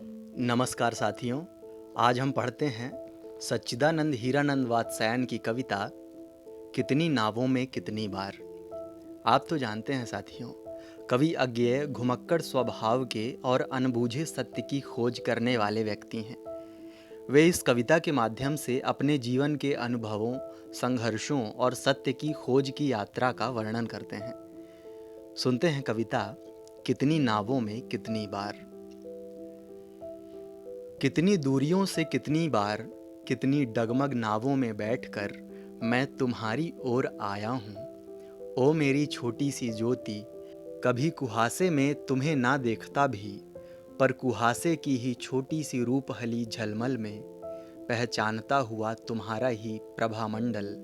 नमस्कार साथियों। आज हम पढ़ते हैं सच्चिदानंद हीरानंद वात्स्यायन की कविता कितनी नावों में कितनी बार। आप तो जानते हैं साथियों, कवि अज्ञेय घुमक्कड़ स्वभाव के और अनबूझे सत्य की खोज करने वाले व्यक्ति हैं। वे इस कविता के माध्यम से अपने जीवन के अनुभवों, संघर्षों और सत्य की खोज की यात्रा का वर्णन करते हैं। सुनते हैं कविता कितनी नावों में कितनी बार। कितनी दूरियों से कितनी बार, कितनी डगमग नावों में बैठकर मैं तुम्हारी ओर आया हूँ। ओ मेरी छोटी सी ज्योति, कभी कुहासे में तुम्हें ना देखता भी, पर कुहासे की ही छोटी सी रूपहली झलमल में पहचानता हुआ तुम्हारा ही प्रभामंडल।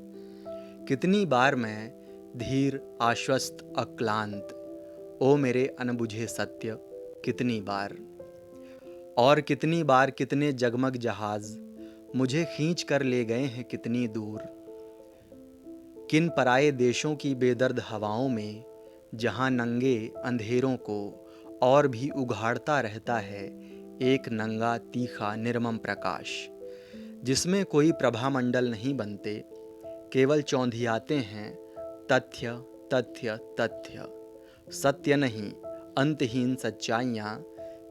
कितनी बार मैं धीर, आश्वस्त, अक्लांत, ओ मेरे अनबुझे सत्य, कितनी बार। और कितनी बार कितने जगमग जहाज मुझे खींच कर ले गए हैं कितनी दूर। किन पराए देशों की बेदर्द हवाओं में, जहां नंगे अंधेरों को और भी उघाड़ता रहता है एक नंगा तीखा निर्मम प्रकाश, जिसमें कोई प्रभामंडल नहीं बनते, केवल चौंधियाते हैं तथ्य तथ्य तथ्य, सत्य नहीं, अंतहीन सच्चाइयाँ।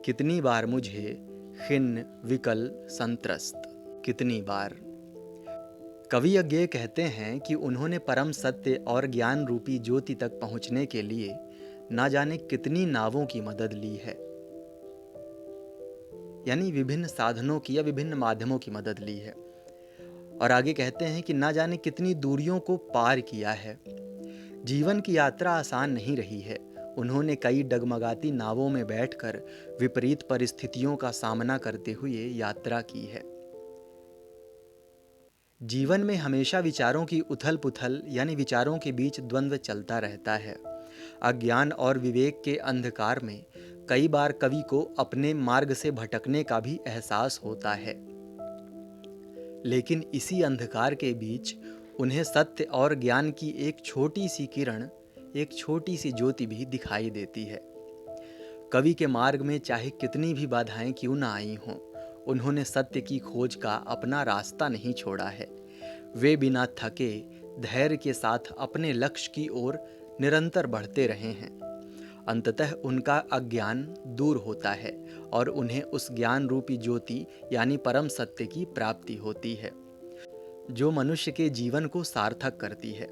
कितनी बार मुझे खिन्न, विकल, संत्रस्त, कितनी बार। कवि अज्ञेय कहते हैं कि उन्होंने परम सत्य और ज्ञान रूपी ज्योति तक पहुंचने के लिए ना जाने कितनी नावों की मदद ली है, यानी विभिन्न साधनों की या विभिन्न माध्यमों की मदद ली है। और आगे कहते हैं कि ना जाने कितनी दूरियों को पार किया है। जीवन की यात्रा आसान नहीं रही है। उन्होंने कई डगमगाती नावों में बैठकर विपरीत परिस्थितियों का सामना करते हुए यात्रा की है। जीवन में हमेशा विचारों की उथल पुथल यानी विचारों के बीच द्वंद्व चलता रहता है। अज्ञान और विवेक के अंधकार में कई बार कवि को अपने मार्ग से भटकने का भी एहसास होता है, लेकिन इसी अंधकार के बीच उन्हें सत्य और ज्ञान की एक छोटी सी किरण, एक छोटी सी ज्योति भी दिखाई देती है। कवि के मार्ग में चाहे कितनी भी बाधाएं क्यों ना आई हों, उन्होंने सत्य की खोज का अपना रास्ता नहीं छोड़ा है। वे बिना थके धैर्य के साथ अपने लक्ष्य की ओर निरंतर बढ़ते रहे हैं। अंततः उनका अज्ञान दूर होता है और उन्हें उस ज्ञान रूपी ज्योति यानी परम सत्य की प्राप्ति होती है, जो मनुष्य के जीवन को सार्थक करती है।